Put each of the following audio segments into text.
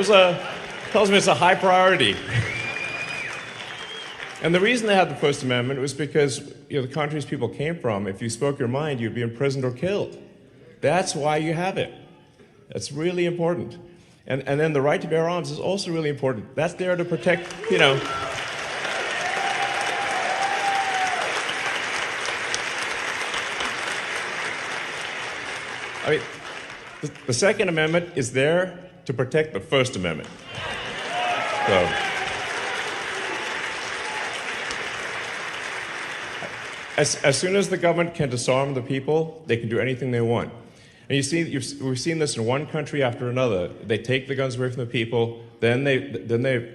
tells me it's a high priority. And the reason they had the First Amendment was because the countries people came from, if you spoke your mind, you'd be imprisoned or killed. That's why you have it. That's really important. And then the right to bear arms is also really important. That's there to protect, I mean, the Second Amendment is there to protect the First Amendment. So, as soon as the government can disarm the people, they can do anything they want. And we've seen this in one country after another. They take the guns away from the people, then they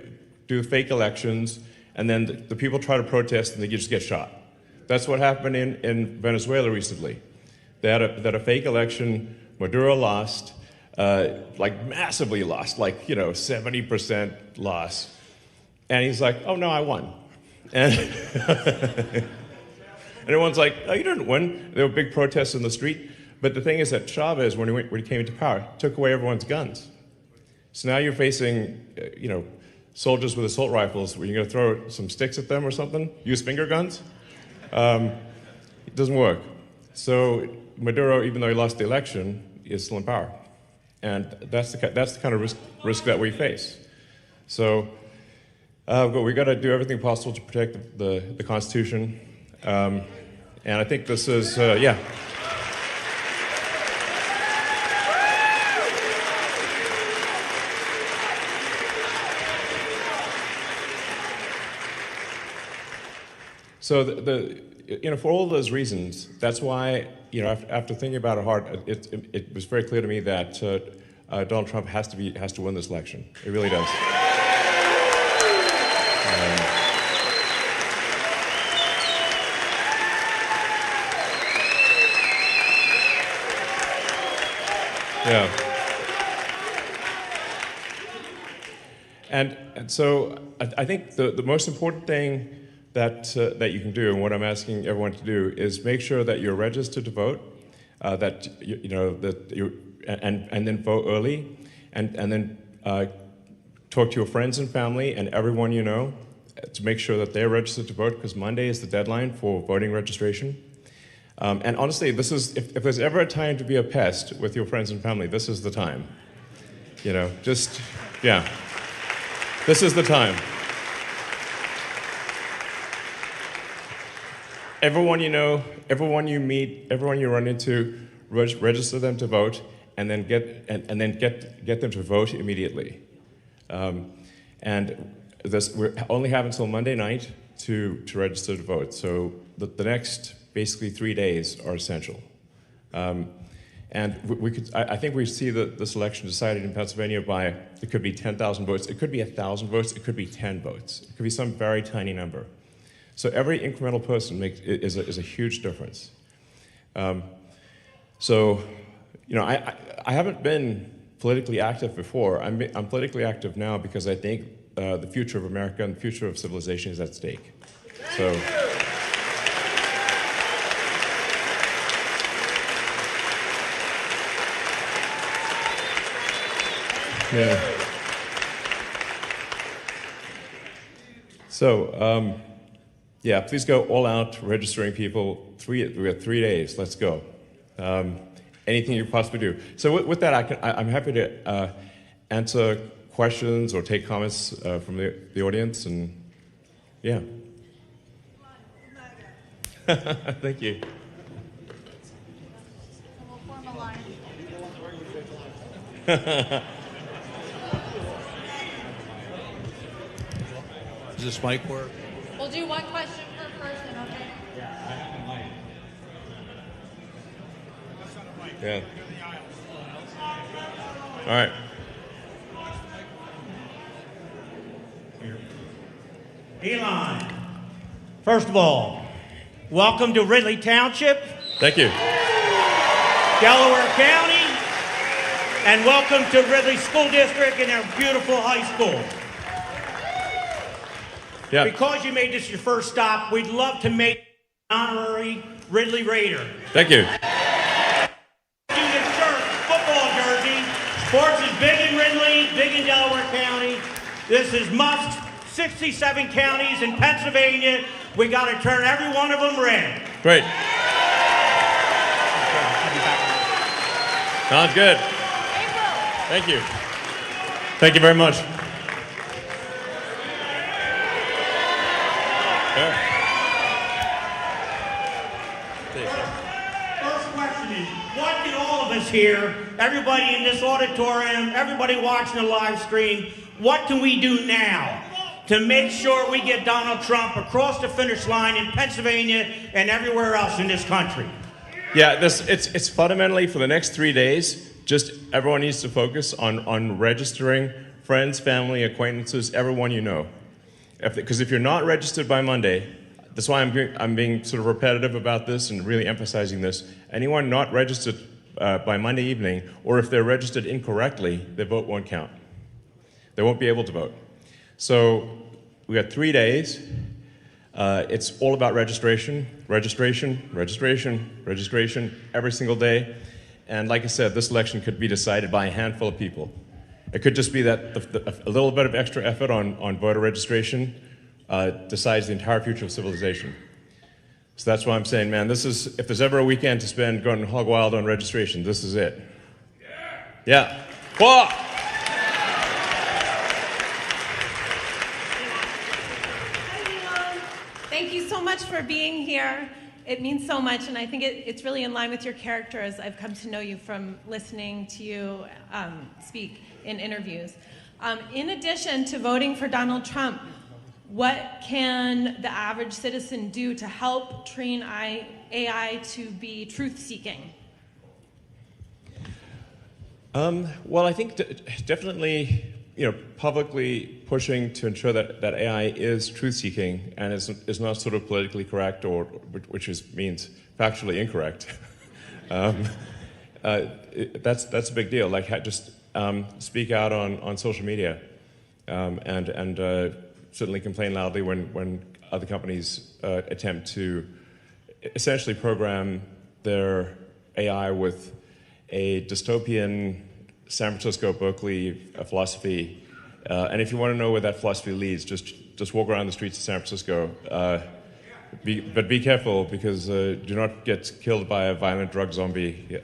do fake elections, and then the people try to protest and they just get shot. That's what happened in Venezuela recently. They had a fake election. Maduro lost, massively lost, 70% loss. And he's like, oh no, I won. And and everyone's like, oh, you didn't win. There were big protests in the street. But the thing is that Chavez, when he came into power, took away everyone's guns. So now you're facing, soldiers with assault rifles where you're going to throw some sticks at them or something, use finger guns. It doesn't work. So Maduro, even though he lost the election, is still in power. And that's the kind of risk that we face. So we've got to do everything possible to protect the Constitution. And I think this is, yeah. So for all those reasons, that's why, after thinking about it hard, it was very clear to me that Donald Trump has to win this election. It really does. Yeah. And so I think the most important thing that you can do, and what I'm asking everyone to do, is make sure that you're registered to vote, and then vote early, and then talk to your friends and family and everyone you know to make sure that they're registered to vote, because Monday is the deadline for voting registration. And honestly, this is if there's ever a time to be a pest with your friends and family, this is the time. This is the time. Everyone you know, everyone you meet, everyone you run into, register them to vote, and then get them to vote immediately. And we only have until Monday night to register to vote. So the next basically 3 days are essential. And I think we see this election decided in Pennsylvania by, it could be 10,000 votes, it could be 1,000 votes, it could be 10 votes, it could be some very tiny number. So every incremental person is a huge difference. I haven't been politically active before. I'm politically active now because I think the future of America and the future of civilization is at stake. So. Yeah. So, please go all out registering people. We have 3 days. Let's go. Anything you possibly do. So with that, I'm happy to answer questions or take comments from the audience. And yeah. Thank you. We'll form a line. Does this mic work? We'll do one question per person, okay? Yeah, I have a mic. Yeah. All right. Elon, first of all, welcome to Ridley Township, Thank you. Delaware County, and welcome to Ridley School District and our beautiful high school. Yeah. Because you made this your first stop, we'd love to make you an honorary Ridley Raider. Thank you. Student shirt, football jersey. Sports is big in Ridley, big in Delaware This is Musk's 67 counties in Pennsylvania. We got to turn every one of them red. Great. Sounds good. Thank you. Thank you very much. First question is, what can all of us here, everybody in this auditorium, everybody watching the live stream, what can we do now to make sure we get Donald Trump across the finish line in Pennsylvania and everywhere else in this country? Yeah, it's fundamentally for the next 3 days, just everyone needs to focus on registering friends, family, acquaintances, everyone you know. Because if you're not registered by Monday, that's why I'm being sort of repetitive about this and really emphasizing this. Anyone not registered by Monday evening, or if they're registered incorrectly, their vote won't count. They won't be able to vote. So we got 3 days. It's all about registration, registration, registration, registration every single day. And like I said, this election could be decided by a handful of people. It could just be that a little bit of extra effort on voter registration decides the entire future of civilization. So that's why I'm saying, man, this is, if there's ever a weekend to spend going hog wild on registration, this is it. Yeah. Whoa! Thank you so much for being here. It means so much, and I think it's really in line with your character as I've come to know you from listening to you speak in interviews. In addition to voting for Donald Trump, what can the average citizen do to help train AI to be truth-seeking? Well, I think definitely, publicly pushing to ensure that AI is truth-seeking and is not sort of politically correct, or which means factually incorrect. That's a big deal. Like, just speak out on social media, and certainly complain loudly when other companies attempt to essentially program their AI with a dystopian San Francisco, Berkeley philosophy. And if you want to know where that philosophy leads, just walk around the streets of San Francisco. But be careful, because do not get killed by a violent drug zombie,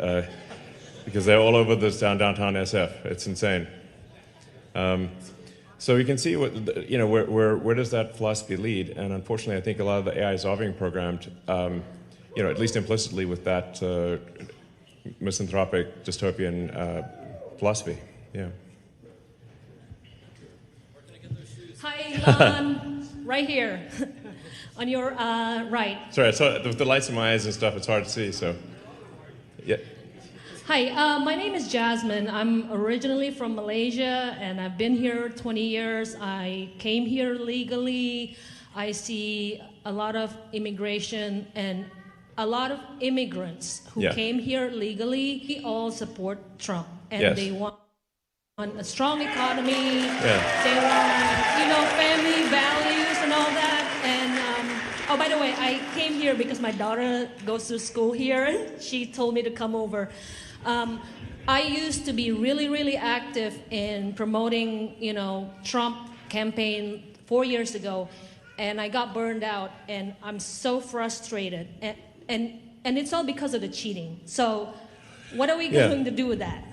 because they're all over this downtown SF. It's insane. So you can see where does that philosophy lead? And unfortunately, I think a lot of the AIs are being programmed, at least implicitly, with that misanthropic dystopian philosophy. Yeah. Hi, Elon. Right here, on your right. Sorry, the lights in my eyes and stuff, it's hard to see, so, yeah. Hi, my name is Jasmine. I'm originally from Malaysia, and I've been here 20 years. I came here legally. I see a lot of immigration and a lot of immigrants who came here legally. We all support Trump, and they want a strong economy. They want, family values and all that. And oh, by the way, I came here because my daughter goes to school here, and she told me to come over. I used to be really, really active in promoting, Trump campaign 4 years ago, and I got burned out, and I'm so frustrated, and it's all because of the cheating. So, what are we going to do with that?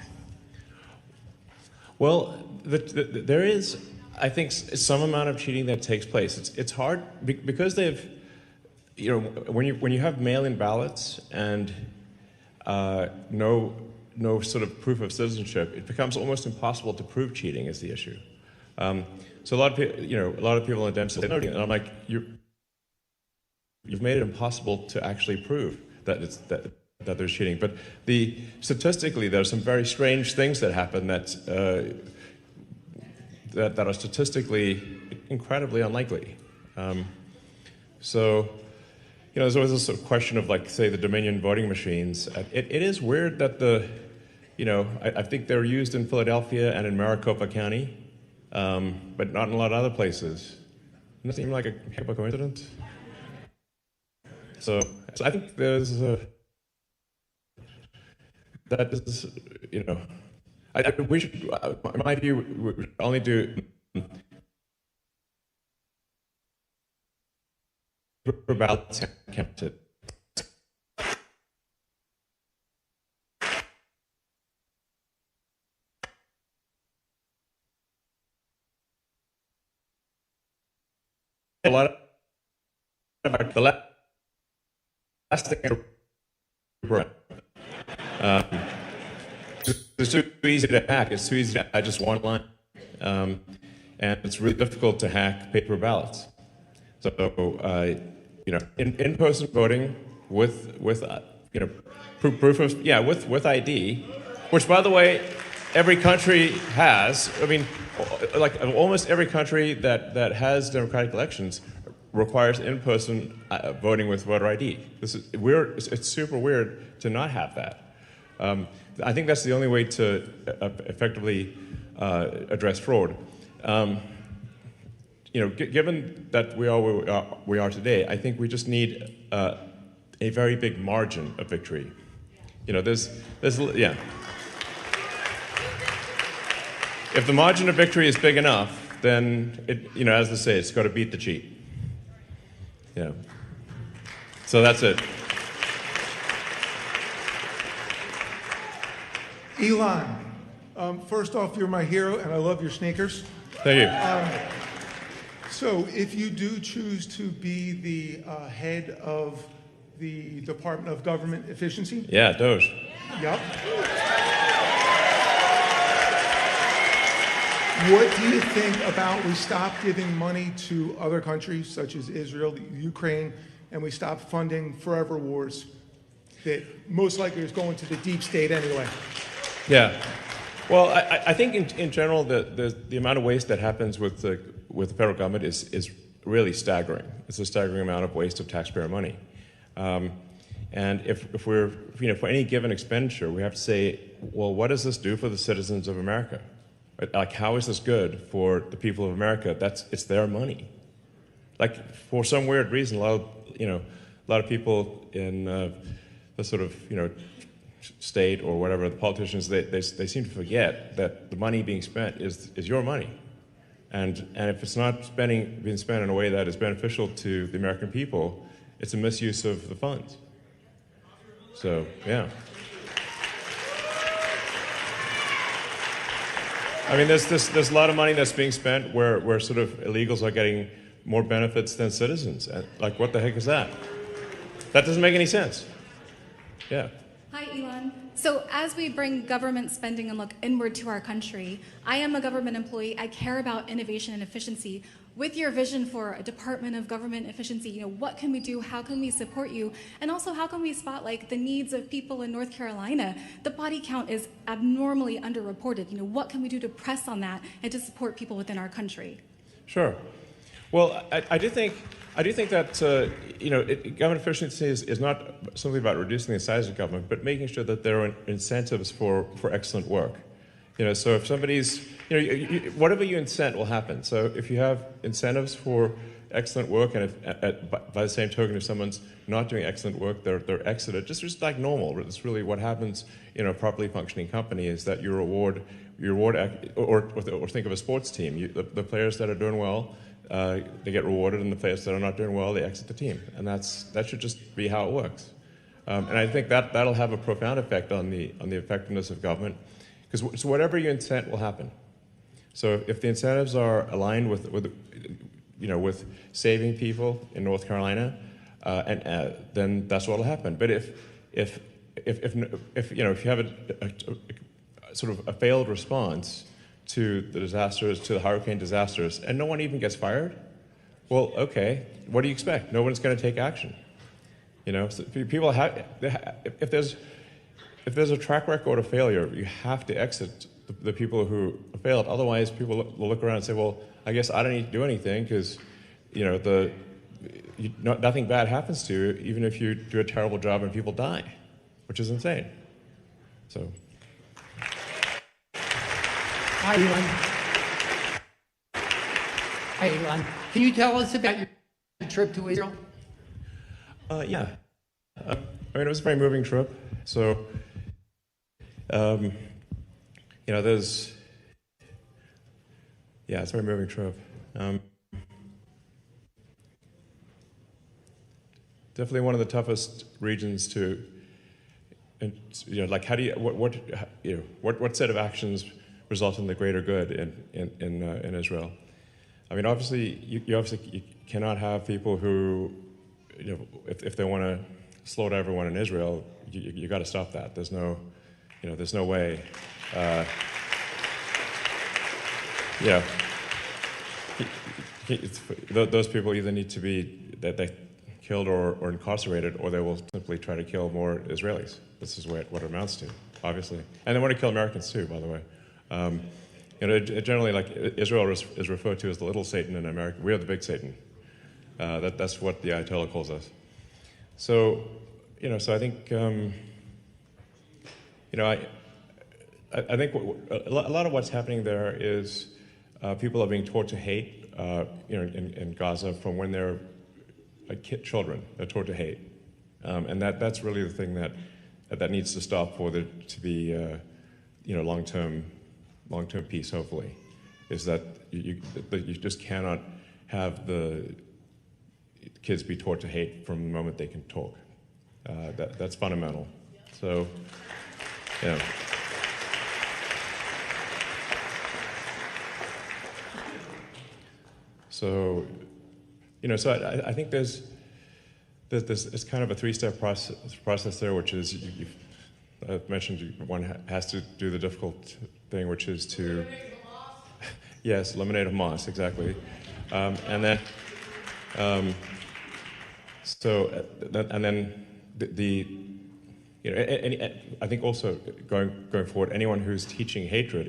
Well, there is, I think, some amount of cheating that takes place. It's hard because they've, when you have mail-in ballots and no sort of proof of citizenship, it becomes almost impossible to prove cheating is the issue. So a lot of people in Denver say, no, and I'm like, you've made it impossible to actually prove that there's cheating. But statistically, there are some very strange things that happen that are statistically incredibly unlikely. So, there's always this sort of question of, like, say, the Dominion voting machines. It is weird that I think they're used in Philadelphia and in Maricopa County, but not in a lot of other places. Doesn't that seem like a heck of a coincidence? So I think there's that is, we should, in my view, we should only do paper ballots counted. A lot of the last thing. It's too easy to hack. It's too easy to hack just one line, and it's really difficult to hack paper ballots. So, in-person voting with proof of with ID, which by the way, every country has. I mean, like almost every country that has democratic elections requires in-person voting with voter ID. This is weird. It's super weird to not have that. I think that's the only way to effectively address fraud. Given that we are today, I think we just need a very big margin of victory. There's yeah. If the margin of victory is big enough, then as they say, it's got to beat the cheat. Yeah. So that's it. Elon, first off, you're my hero, and I love your sneakers. Thank you. So if you do choose to be the head of the Department of Government Efficiency. Yeah, Doge. Yep. What do you think about we stop giving money to other countries such as Israel, Ukraine, and we stop funding forever wars that most likely is going to the deep state anyway? Yeah. Well, I think in general the amount of waste that happens with the federal government is really staggering. It's a staggering amount of waste of taxpayer money. And if we're for any given expenditure, we have to say, well, what does this do for the citizens of America? Like, how is this good for the people of America? It's their money. Like, for some weird reason, a lot of people in the sort of state or whatever, the politicians, they seem to forget that the money being spent is your money, and if it's not being spent in a way that is beneficial to the American people, it's a misuse of the funds. So yeah. I mean, there's a lot of money that's being spent where sort of illegals are getting more benefits than citizens. Like, what the heck is that? That doesn't make any sense. Yeah. Hi, Elon. So as we bring government spending and look inward to our country, I am a government employee. I care about innovation and efficiency. With your vision for a Department of Government Efficiency, what can we do? How can we support you? And also, how can we spot the needs of people in North Carolina? The body count is abnormally underreported. What can we do to press on that and to support people within our country? Sure. Well, I do think that government efficiency is not simply about reducing the size of government, but making sure that there are incentives for excellent work. So if somebody's, whatever you incent will happen. So if you have incentives for excellent work, and by the same token, if someone's not doing excellent work, they're exited. Just like normal. It's really what happens in a properly functioning company is that you reward, or think of a sports team. The players that are doing well, they get rewarded, and the players that are not doing well, they exit the team, and that should just be how it works. And I think that'll have a profound effect on the effectiveness of government, because so whatever you incent will happen. So if the incentives are aligned with saving people in North Carolina, then that's what will happen. But if you have a sort of a failed response to the disasters, to the hurricane disasters, and no one even gets fired, well, okay, what do you expect? No one's going to take action. So people if there's a track record of failure, you have to exit the people who failed. Otherwise, people will look around and say, well, I guess I don't need to do anything because, nothing bad happens to you, even if you do a terrible job and people die, which is insane. So. Hi, Elon. Hi, Elon. Can you tell us about your trip to Israel? Yeah. It was a very moving trip. So, it's a very moving trip. definitely one of the toughest regions to, and, like how do you, what set of actions result in the greater good in Israel? I mean, obviously, you cannot have people who, if they want to slaughter everyone in Israel, you got to stop that. There's no way. Those people either need to be they killed or incarcerated, or they will simply try to kill more Israelis. This is what it amounts to, obviously. And they want to kill Americans too, by the way. Generally, like Israel is referred to as the little Satan in America. We are the big Satan. That's what the Ayatollah calls us. So, so I think, I think a lot of what's happening there is people are being taught to hate, in Gaza from when they're children. They're taught to hate, and that's really the thing that needs to stop for there to be, long-term peace. Hopefully, is that you just cannot have the kids be taught to hate from the moment they can talk. That's fundamental. So, So, so I think there's it's kind of a three-step process there, which is I've mentioned one has to do the difficult thing, which is to yes, eliminate Hamas, exactly, and then I think also going forward, anyone who's teaching hatred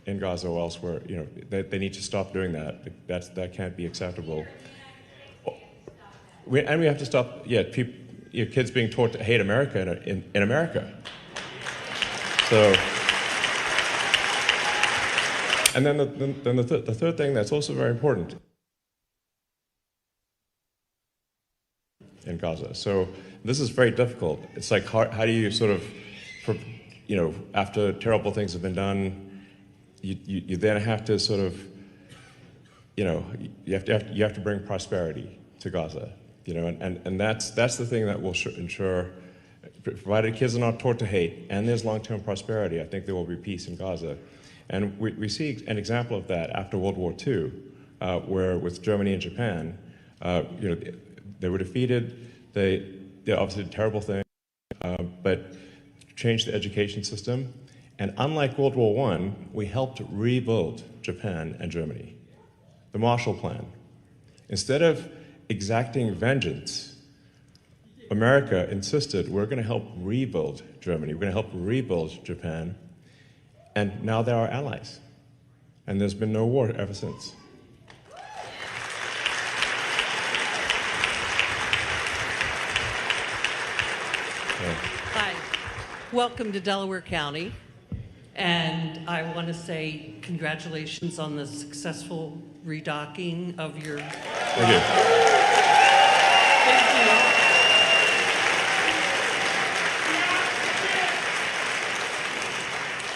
in Gaza or elsewhere, they need to stop doing that. That can't be acceptable. We have to stop, kids being taught to hate America in America. So, and then the third thing that's also very important in Gaza. So this is very difficult. It's like how do you sort of, after terrible things have been done, you then have to sort of, you have to bring prosperity to Gaza, and that's the thing that will ensure, provided kids are not taught to hate and there's long-term prosperity, I think there will be peace in Gaza. And we see an example of that after World War II, where with Germany and Japan, they were defeated. They obviously did terrible things, but changed the education system. And unlike World War I, we helped rebuild Japan and Germany. The Marshall Plan. Instead of exacting vengeance, America insisted we're going to help rebuild Germany. We're going to help rebuild Japan. And now they're our allies. And there's been no war ever since. Hi. Welcome to Delaware County. And I want to say congratulations on the successful redocking of your... Thank you. Thank you.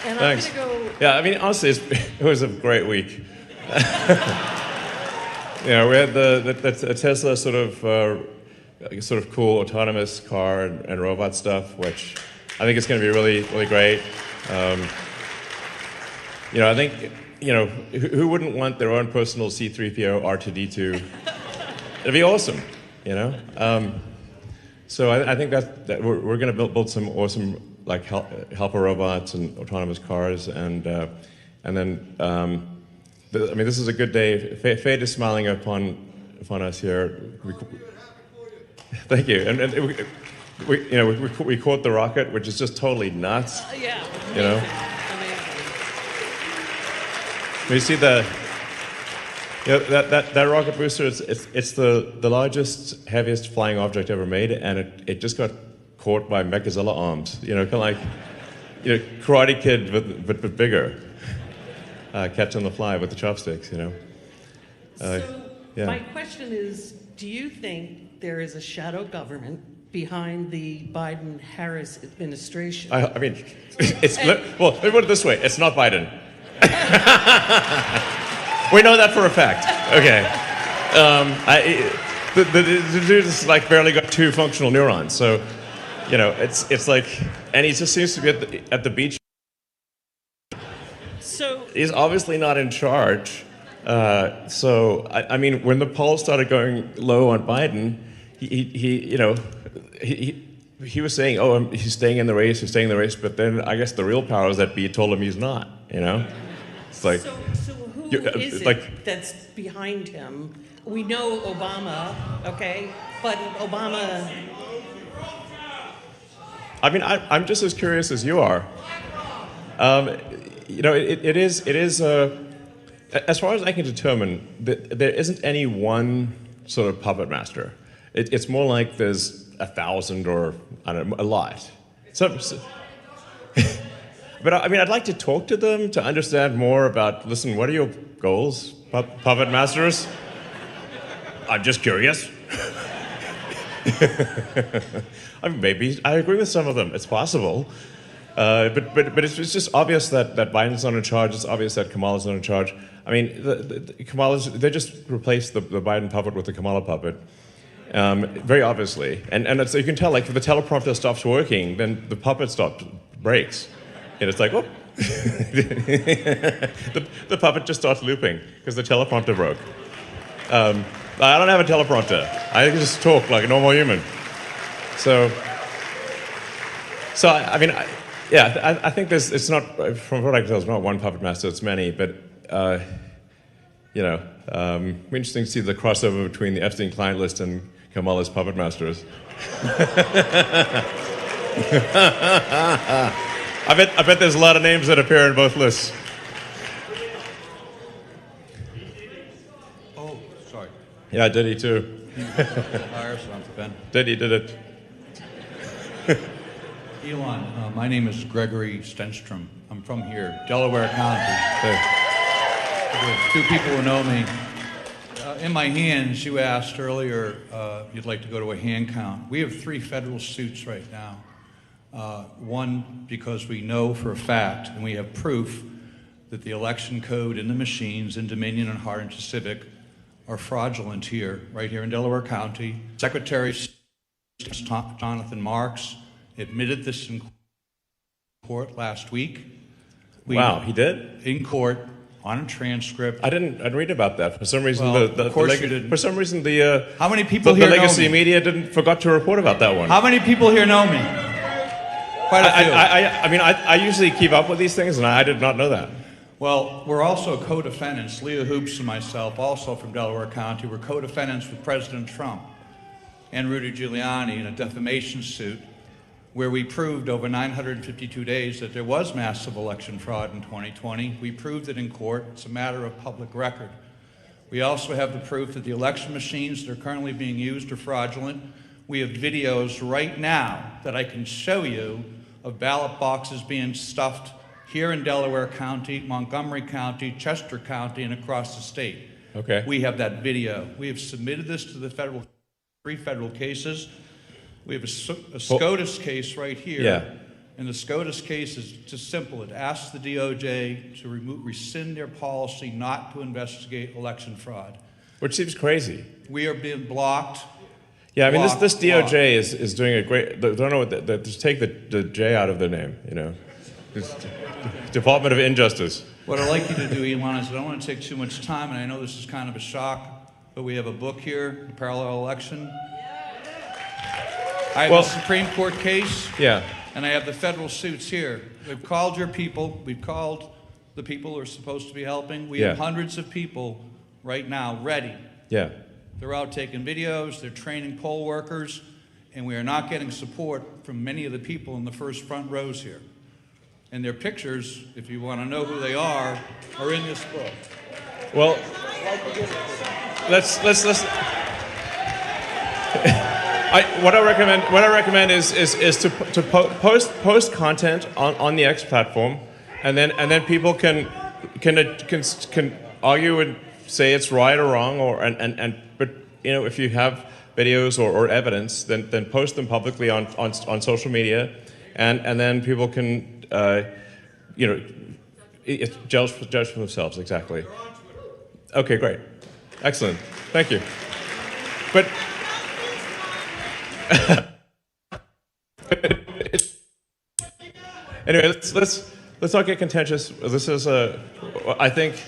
And Thanks. I'm going to go... Yeah, I mean, honestly, it was a great week. We had the Tesla sort of cool autonomous car and robot stuff, which I think it's going to be really, really great. I think, who wouldn't want their own personal C-3PO R2-D2? It'd be awesome, So I think that we're going to build some awesome helper robots and autonomous cars, and then this is a good day. Fate is smiling upon us here. Thank you, and we caught the rocket, which is just totally nuts. Yeah. Amazing. You see that rocket booster? It's the largest, heaviest flying object ever made, and it just got caught by Mechazilla arms. Kind of like Karate Kid, but bigger. Catch on the fly with the chopsticks. My question is: do you think there is a shadow government behind the Biden-Harris administration? I mean, well, let me put it this way: it's not Biden. We know that for a fact. Okay. the dude has like barely got 2 functional neurons. So, you know, it's like, and he just seems to be at the beach. So He's obviously not in charge. I mean, when the polls started going low on Biden, he was saying, oh, he's staying in the race, but then I guess the real powers that be told him he's not, you know? It's like, so who is it that's behind him? We know Obama, okay, but Obama. I mean, I'm just as curious as you are. You know, it is. As far as I can determine, there isn't any one sort of puppet master. It's more like there's 1,000 or I don't know, a lot. But I mean, I'd like to talk to them to understand more about. Listen, what are your goals, puppet masters? I'm just curious. I mean, maybe I agree with some of them. It's possible. But it's just obvious that Biden's not in charge. It's obvious that Kamala's not in charge. I mean, they just replaced the Biden puppet with the Kamala puppet, very obviously. And so you can tell, like, if the teleprompter stops working, then the puppet breaks. And it's like, oh. the puppet just starts looping because the teleprompter broke. I don't have a teleprompter. I can just talk like a normal human. So I mean, I think it's not, from what I can tell, it's not one puppet master, it's many, but, you know, it'd be interesting to see the crossover between the Epstein client list and Kamala's puppet masters. I bet there's a lot of names that appear in both lists. Oh, sorry. Yeah, Diddy too. Diddy did it. Elon, my name is Gregory Stenstrom. I'm from here, Delaware County. There's 2 people who know me. In my hands, you asked earlier if you'd like to go to a hand count. We have 3 federal suits right now. One, because we know for a fact, and we have proof, that the election code in the machines in Dominion and Hardin Civic are fraudulent here, right here in Delaware County. Secretary Jonathan Marks admitted this in court last week. Wow, he did? In court, on a transcript. I didn't read about that. For some reason, Well, of course you didn't. For some reason, How many people here the know legacy me? media forgot to report about that one. How many people here know me? Quite a few. I mean, I usually keep up with these things, and I did not know that. Well, we're also co-defendants. Leah Hoops and myself, also from Delaware County, we're co-defendants with President Trump and Rudy Giuliani in a defamation suit where we proved over 952 days that there was massive election fraud in 2020. We proved it in court. It's a matter of public record. We also have the proof that the election machines that are currently being used are fraudulent. We have videos right now that I can show you of ballot boxes being stuffed here in Delaware County, Montgomery County, Chester County, and across the state. Okay. We have that video. We have submitted this to the 3 federal cases. We have a SCOTUS case right here. Yeah. And the SCOTUS case is just simple. It asks the DOJ to rescind their policy not to investigate election fraud. Which seems crazy. We are being blocked. Yeah, I mean, this blocked. DOJ is doing a great. Don't know what. Just take the J out of their name. You know, Department of Injustice. What I'd like you to do, Elon, is I don't want to take too much time, and I know this is kind of a shock, but we have a book here, The Parallel Election. I have a Supreme Court case. Yeah. And I have the federal suits here. We've called your people. We've called the people who are supposed to be helping. We have hundreds of people right now ready. Yeah. They're out taking videos. They're training poll workers. And we are not getting support from many of the people in the first front rows here. And their pictures, if you want to know who they are in this book. Well, let's. What I recommend is to post content on the X platform, and then people can argue and say it's right or wrong, but you know, if you have videos or evidence, then post them publicly on social media, and then people can you know, judge for themselves. Exactly. Okay, great, excellent, thank you. but anyway, let's not get contentious. This is I think,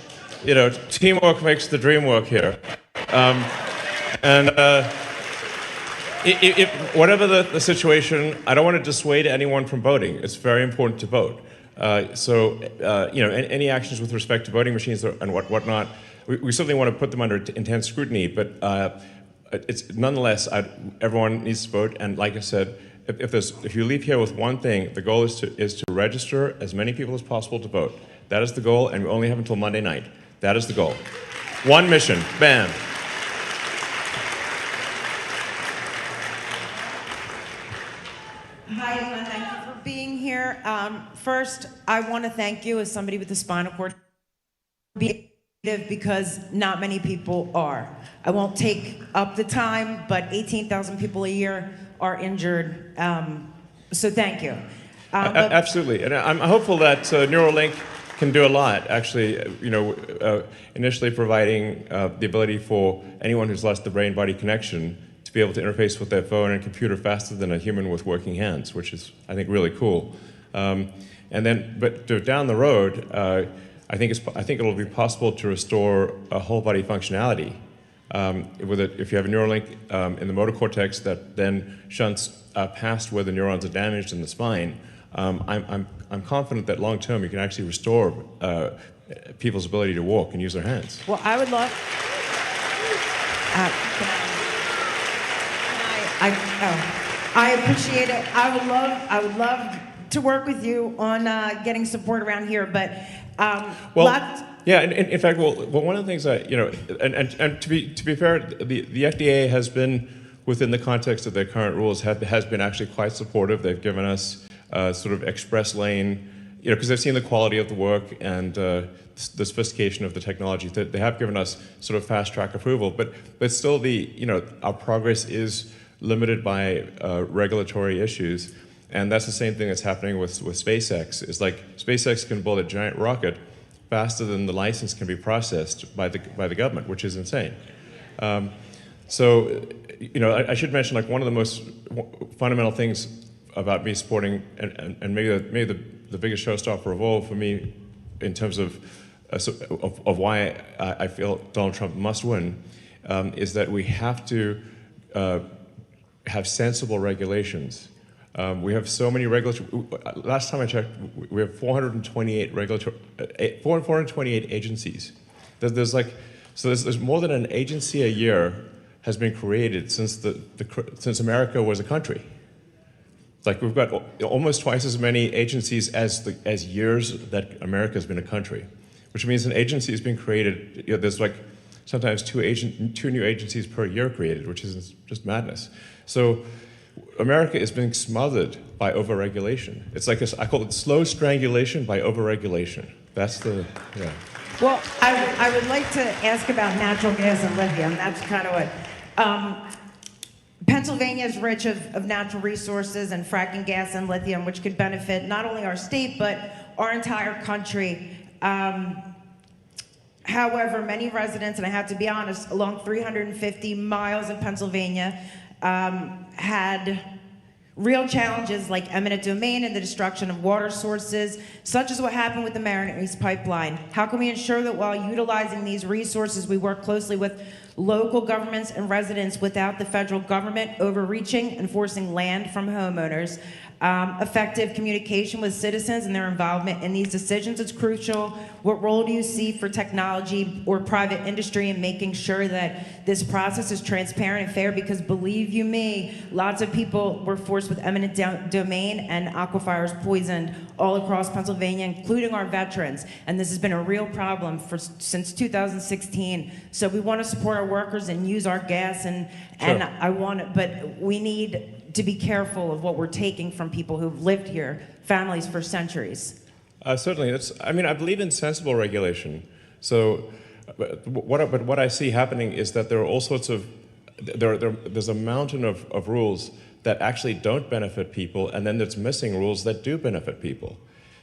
teamwork makes the dream work here, and whatever the situation, I don't want to dissuade anyone from voting. It's very important to vote. Any actions with respect to voting machines and whatnot, we certainly want to put them under intense scrutiny. But it's nonetheless, everyone needs to vote. And like I said, if you leave here with one thing, the goal is to register as many people as possible to vote. That is the goal, and we only have until Monday night. That is the goal. One mission, bam. Hi, Elon. Thank you for being here. First, I want to thank you as somebody with a spinal cord because not many people are. I won't take up the time, but 18,000 people a year are injured. So thank you. Absolutely, and I'm hopeful that Neuralink can do a lot. Actually, initially providing the ability for anyone who's lost the brain-body connection to be able to interface with their phone and computer faster than a human with working hands, which is, I think, really cool. But down the road, I think it'll be possible to restore a whole body functionality. If you have a Neuralink in the motor cortex that then shunts past where the neurons are damaged in the spine, I'm confident that long term you can actually restore people's ability to walk and use their hands. Well, I would love. I appreciate it. I would love to work with you on getting support around here, but yeah. In fact, one of the things and to be fair, the FDA has been within the context of their current rules has been actually quite supportive. They've given us sort of express lane, because they've seen the quality of the work and the sophistication of the technology. They have given us sort of fast track approval, but still our progress is limited by regulatory issues, and that's the same thing that's happening with SpaceX. It's like SpaceX can build a giant rocket faster than the license can be processed by the government, which is insane. I should mention, like, one of the most fundamental things about me supporting, and maybe the biggest showstopper of all for me in terms of why I feel Donald Trump must win, is that we have to have sensible regulations. We have so many regulatory. Last time I checked, we have 428 agencies. There's more than an agency a year has been created since America was a country. Like, we've got almost twice as many agencies as years that America has been a country, which means an agency has been created. There's like sometimes two new agencies per year created, which is just madness. So America is being smothered by overregulation. It's like I call it slow strangulation by overregulation. That's yeah. Well, I would like to ask about natural gas and lithium. That's kind of what. Pennsylvania is rich of natural resources and fracking gas and lithium, which could benefit not only our state, but our entire country. However, many residents, and I have to be honest, along 350 miles of Pennsylvania, had real challenges like eminent domain and the destruction of water sources, such as what happened with the Mariner East pipeline. How can we ensure that while utilizing these resources, we work closely with local governments and residents without the federal government overreaching and forcing land from homeowners? Effective communication with citizens and their involvement in these decisions is crucial. What role do you see for technology or private industry in making sure that this process is transparent and fair? Because believe you me, lots of people were forced with eminent domain and aquifers poisoned all across Pennsylvania, including our veterans. And this has been a real problem since 2016. So we want to support our workers and use our gas, but we need to be careful of what we're taking from people who've lived here, families for centuries. Certainly, I believe in sensible regulation. So, but what I see happening is that there are all sorts of, there's a mountain of rules that actually don't benefit people, and then there's missing rules that do benefit people.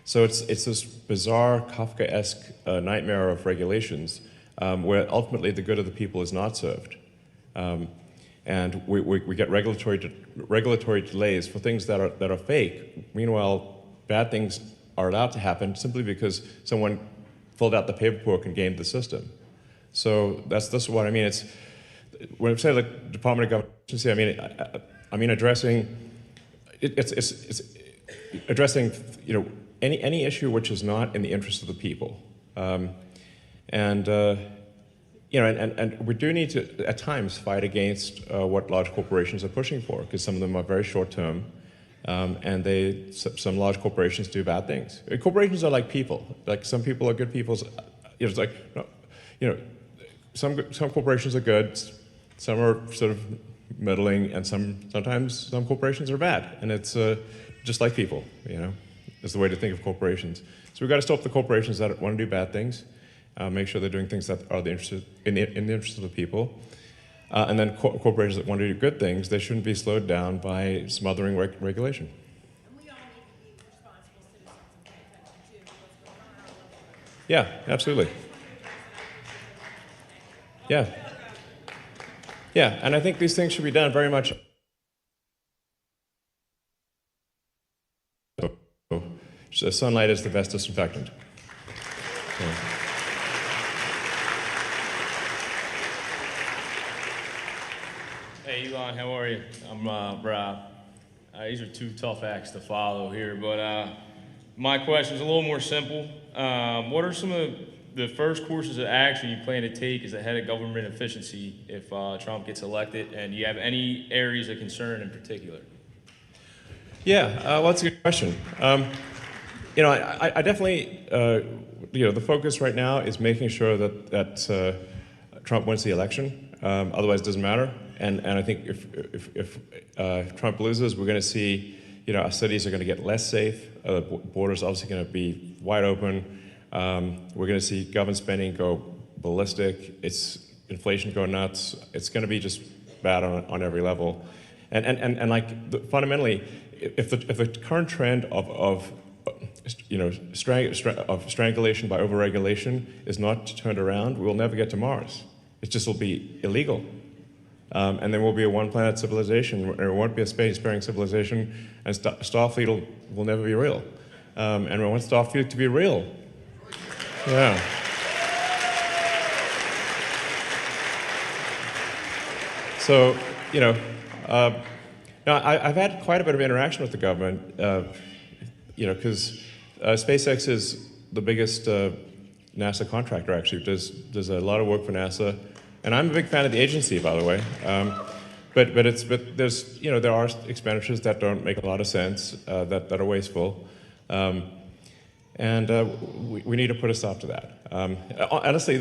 So it's this bizarre Kafkaesque nightmare of regulations where ultimately the good of the people is not served. and we get regulatory delays for things that are fake. Meanwhile, bad things are allowed to happen simply because someone filled out the paperwork and gamed the system. So that's what I mean. It's when I say like Department of Government Efficiency, I mean addressing it's addressing any issue which is not in the interest of the people, and we do need to at times fight against what large corporations are pushing for, because some of them are very short term, and some large corporations do bad things. Corporations are like people. Like some people are good people. It's like some corporations are good, some are sort of middling, and sometimes some corporations are bad, and it's just like people, is the way to think of corporations. So we've got to stop the corporations that want to do bad things, make sure they're doing things that are in the interest of the people, and then corporations that want to do good things, they shouldn't be slowed down by smothering regulation. And we all need to be responsible citizens and pay attention to what's going on our local. Yeah, absolutely. Yeah. Yeah, and I think these things should be done very much. So sunlight is the best disinfectant. Yeah. Hey, Elon, how are you? I'm Rob. These are two tough acts to follow here, but my question is a little more simple. What are some of the first courses of action you plan to take as the head of government efficiency if Trump gets elected, and do you have any areas of concern in particular? Yeah, well, that's a good question. I definitely, the focus right now is making sure that Trump wins the election. Otherwise, it doesn't matter. And I think if Trump loses, we're going to see, our cities are going to get less safe. The border's obviously going to be wide open. We're going to see government spending go ballistic. Inflation go nuts. It's going to be just bad on every level. And fundamentally, if the current trend of strangulation by overregulation is not turned around, we'll never get to Mars. It just will be illegal. And there will be a one-planet civilization, or it won't be a space-faring civilization, and Starfleet will never be real. And we want Starfleet to be real. Yeah. So, I've had quite a bit of interaction with the government, because SpaceX is the biggest NASA contractor, actually. Does a lot of work for NASA. And I'm a big fan of the agency, by the way. But there's, there are expenditures that don't make a lot of sense, that are wasteful. And we need to put a stop to that. Honestly,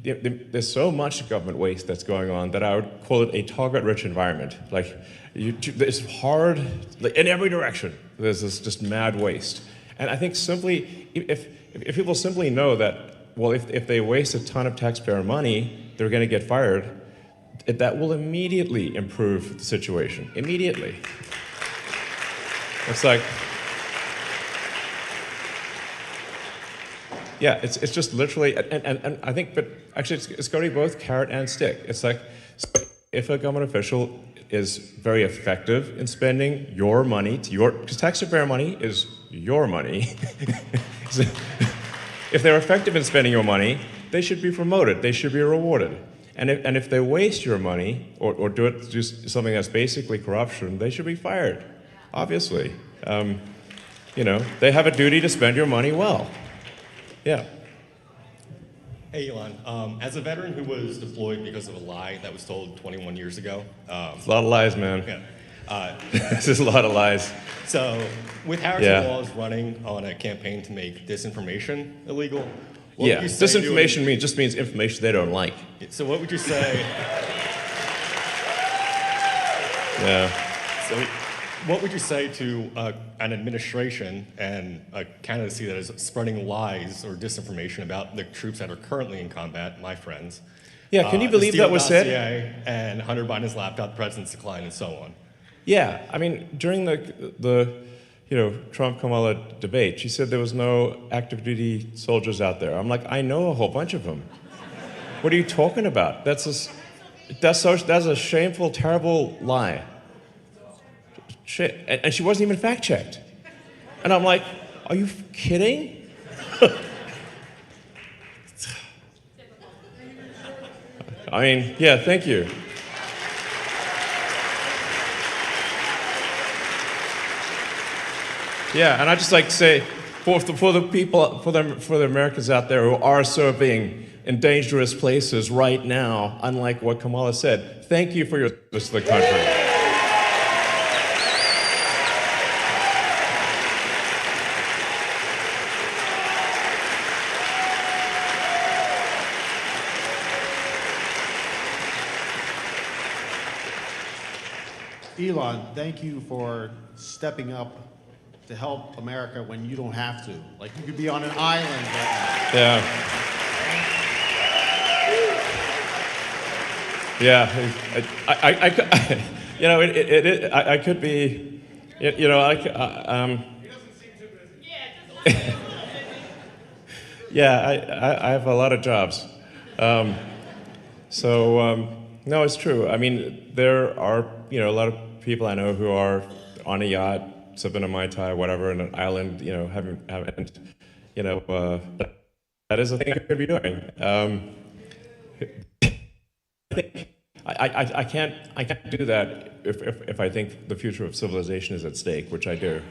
there's so much government waste that's going on that I would call it a target-rich environment. Like, it's hard, in every direction. There's this just mad waste. And I think simply, if people simply know that, well, if they waste a ton of taxpayer money, they're going to get fired, that will immediately improve the situation. Immediately. It's like, yeah, it's just literally, and I think, but actually it's going to be both carrot and stick. It's like, so if a government official is very effective in spending your money, because taxpayer money is your money. So, if they're effective in spending your money, they should be promoted, they should be rewarded. And if they waste your money, or do something that's basically corruption, they should be fired, obviously. They have a duty to spend your money well. Yeah. Hey, Elon. As a veteran who was deployed because of a lie that was told 21 years ago. It's a lot of lies, man. Yeah. This is a lot of lies. So, with Harrison Laws running on a campaign to make disinformation illegal, what would you say disinformation just means information they don't like. So what would you say? Yeah. So what would you say to an administration and a candidacy that is spreading lies or disinformation about the troops that are currently in combat, my friends? Yeah, can you believe that was said? And Hunter Biden's laptop, the president's decline, and so on. Yeah, I mean, during the Trump-Kamala debate, she said there was no active duty soldiers out there. I'm like, I know a whole bunch of them. What are you talking about? That's just, That's a shameful, terrible lie. And she wasn't even fact-checked. And I'm like, are you kidding? I mean, yeah, thank you. Yeah, and I just like to say, for the people, for the Americans out there who are serving in dangerous places right now, unlike what Kamala said, thank you for your service to the country. Elon, thank you for stepping up to help America when you don't have to. Like, you could be on an island right now. Yeah. I you know, I could be, you know, yeah, I have a lot of jobs. No, it's true. I mean, there are, you know, a lot of people I know who are on a yacht, sipping a Mai Tai, whatever, in an island, you know, haven't you know, that is a thing I could be doing. I can't do that if I think the future of civilization is at stake, which I do.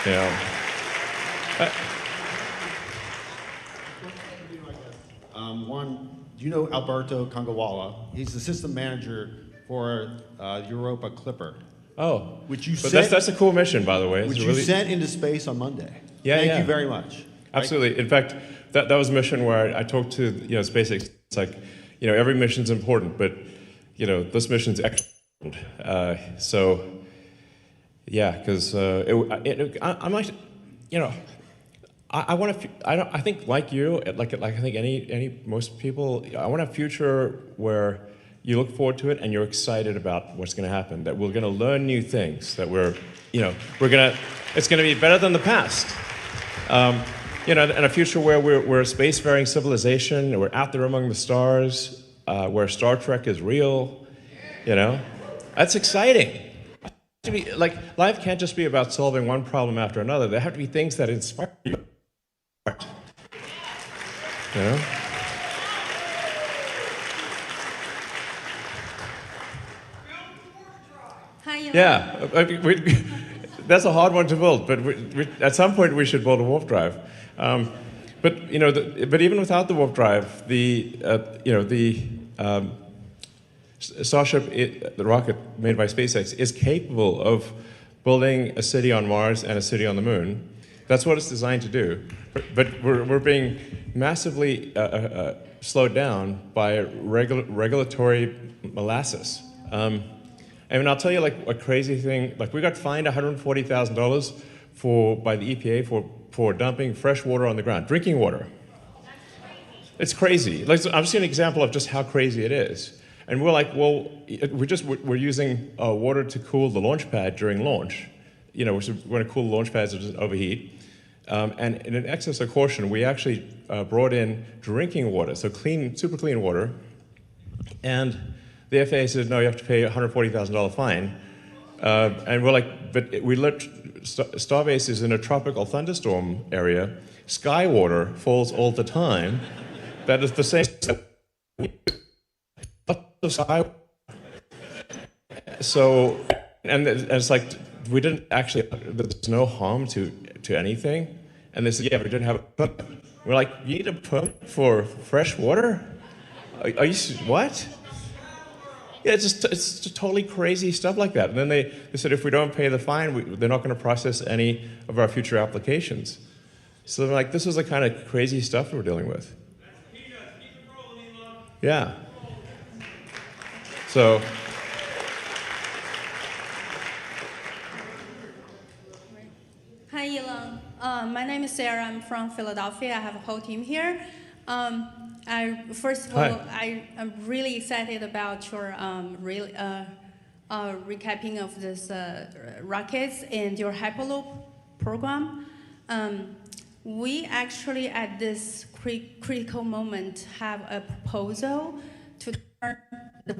You know. One, do you know Alberto Congawala? He's the system manager for Europa Clipper. Oh, which you but sent, that's a cool mission, by the way. Which you sent into space on Monday. Yeah, Thank you very much. Absolutely. In fact, that was a mission where I talked to, you know, SpaceX. It's like, you know, every mission's important, but, you know, this mission's extra important. So, yeah, because I'm like, you know, I want to. I think like you, like I think most people. I want a future where you look forward to it and you're excited about what's going to happen. That we're going to learn new things. That it's going to be better than the past. You know, and a future where we're a spacefaring civilization, and we're out there among the stars, where Star Trek is real. You know, that's exciting. Like, life can't just be about solving one problem after another. There have to be things that inspire you. You know? Hi, Elon. Yeah, that's a hard one to build, but at some point we should build a warp drive. But you know, but even without the warp drive, the Starship, the rocket made by SpaceX, is capable of building a city on Mars and a city on the Moon. That's what it's designed to do. But we're being massively slowed down by regulatory molasses. I mean, I'll tell you, like, a crazy thing. Like, we got fined $140,000 by the EPA for dumping fresh water on the ground, drinking water. It's crazy. Like, so I'm just an example of just how crazy it is. And we're like, well, we're using water to cool the launch pad during launch. You know, we're going to cool the launch pads so it doesn't overheat. And in an excess of caution, we actually brought in drinking water, so clean, super clean water. And the FAA said, no, you have to pay a $140,000 fine. And we're like, but Starbase is in a tropical thunderstorm area. Sky water falls all the time. That is the same. So, and it's like, we didn't actually, there's no harm to anything. And they said, yeah, we didn't have a permit. We're like, you need a permit for fresh water? Are you, what? Yeah, it's just totally crazy stuff like that. And then they said, if we don't pay the fine, they're not going to process any of our future applications. So they're like, this is the kind of crazy stuff we're dealing with. Yeah. So. Hi, Elon. My name is Sarah. I'm from Philadelphia. I have a whole team here. First of all, I'm really excited about your recapping of this rockets and your Hyperloop program. We actually, at this critical moment, have a proposal to turn the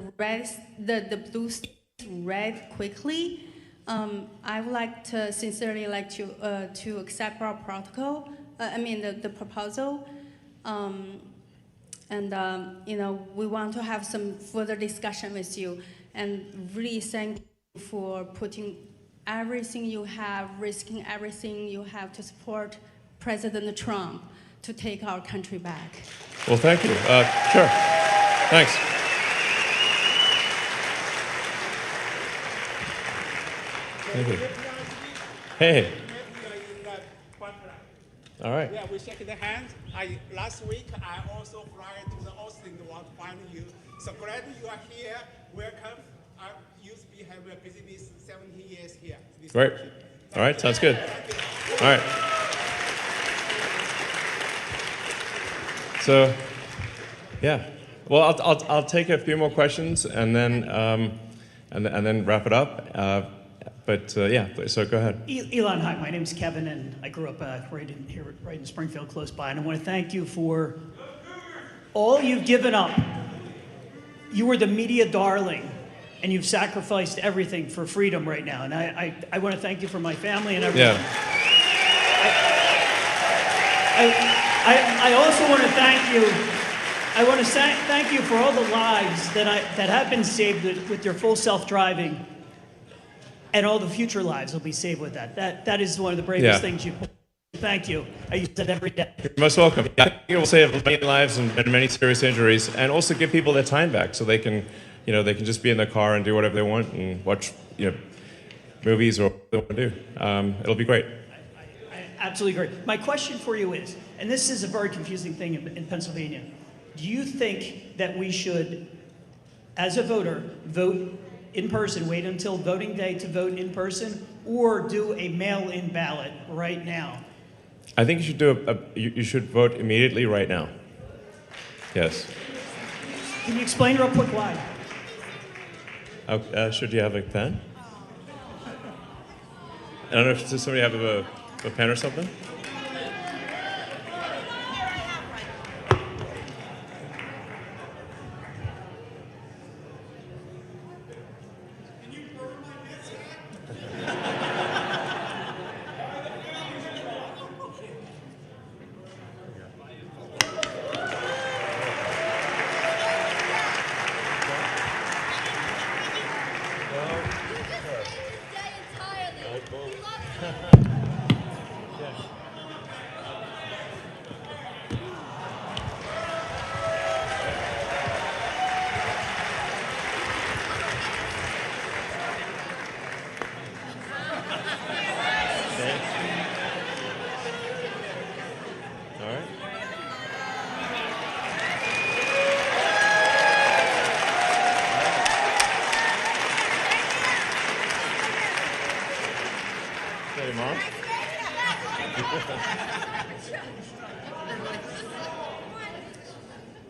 blue states red quickly. I would like to sincerely like to accept our protocol. The proposal. You know, we want to have some further discussion with you, and really thank you for putting everything you have, risking everything you have to support President Trump to take our country back. Well, thank you. Sure. Thanks. Thank you. Hey. All right. Yeah, we shake the hands. Last week, I also fly to the Austin to want to find you. So glad you are here. Welcome. I used to have a business 17 years here. Great. All right, sounds good. All right. So, yeah. Well, I'll take a few more questions and then wrap it up. Yeah, so go ahead. Elon, hi, my name's Kevin, and I grew up right in Springfield, close by, and I want to thank you for all you've given up. You were the media darling, and you've sacrificed everything for freedom right now, and I want to thank you for my family and everything. Yeah. I also want to thank you. I want to thank you for all the lives that have been saved with your full self-driving. And all the future lives will be saved with that. That is one of the bravest things you. Thank you. I use that every day. You're most welcome. I think it will save many lives and many serious injuries, and also give people their time back, so they can just be in their car and do whatever they want and watch, movies or what they want to do. It'll be great. I absolutely agree. My question for you is, and this is a very confusing thing in Pennsylvania. Do you think that we should, as a voter, vote in person, wait until voting day to vote in person, or do a mail-in ballot right now? I think you should you should vote immediately right now. Yes. Can you explain real quick why? Should you have a pen? I don't know if does somebody have a pen or something?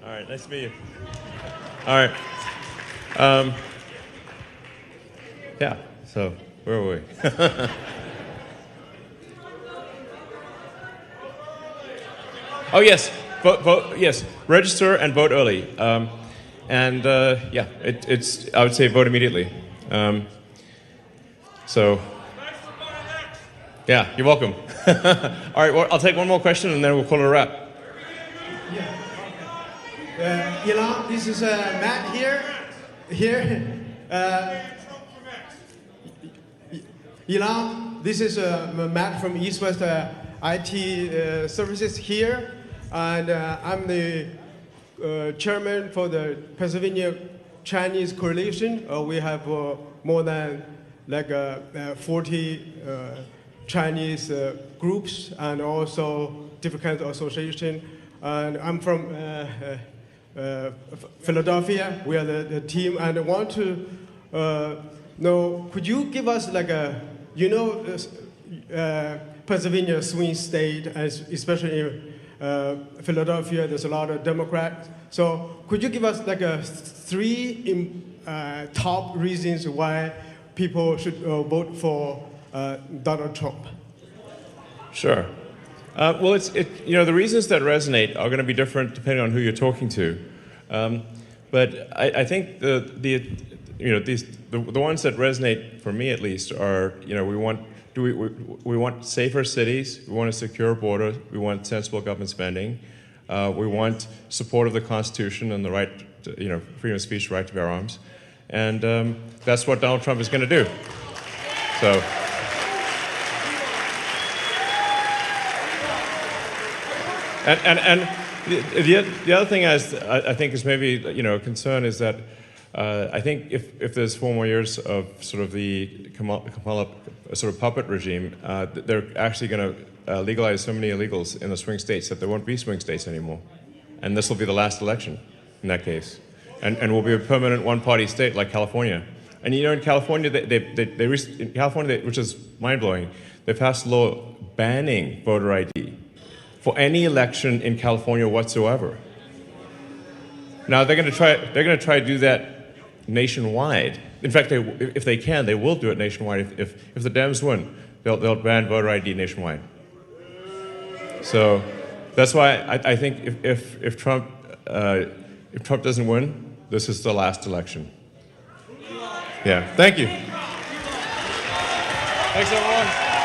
All right, nice to meet you. All right. Yeah, so where were we? Oh, yes. Vote, yes. Register and vote early. Yeah, it's, I would say vote immediately. Yeah, you're welcome. All right, well, I'll take one more question and then we'll call it a wrap. Elon, this is Matt here. Elon, this is Matt from East West IT Services here. And I'm the chairman for the Pennsylvania Chinese Coalition. We have more than 40 Chinese groups and also different kinds of associations. And I'm from Philadelphia. We are the team, and I want to know, could you give us Pennsylvania swing state, especially in Philadelphia, there's a lot of Democrats. So could you give us three top reasons why people should vote for Donald Trump? Sure. Well, the reasons that resonate are going to be different depending on who you're talking to. But I think the ones that resonate for me at least are, we want safer cities, we want a secure border, we want sensible government spending, we want support of the Constitution and the right, freedom of speech, right to bear arms, and that's what Donald Trump is going to do. So. And the other thing I think is maybe a concern is that I think if there's 4 more years of sort of the Kamala sort of puppet regime, they're actually going to legalize so many illegals in the swing states that there won't be swing states anymore, and this will be the last election in that case, and we'll be a permanent one-party state like California. And in California, in California, which is mind-blowing, they passed a law banning voter ID for any election in California whatsoever. Now they're going to try to do that nationwide. In fact, if they can, they will do it nationwide. If the Dems win, they'll ban voter ID nationwide. So that's why I think if Trump doesn't win, this is the last election. Yeah. Thank you. Thanks, everyone.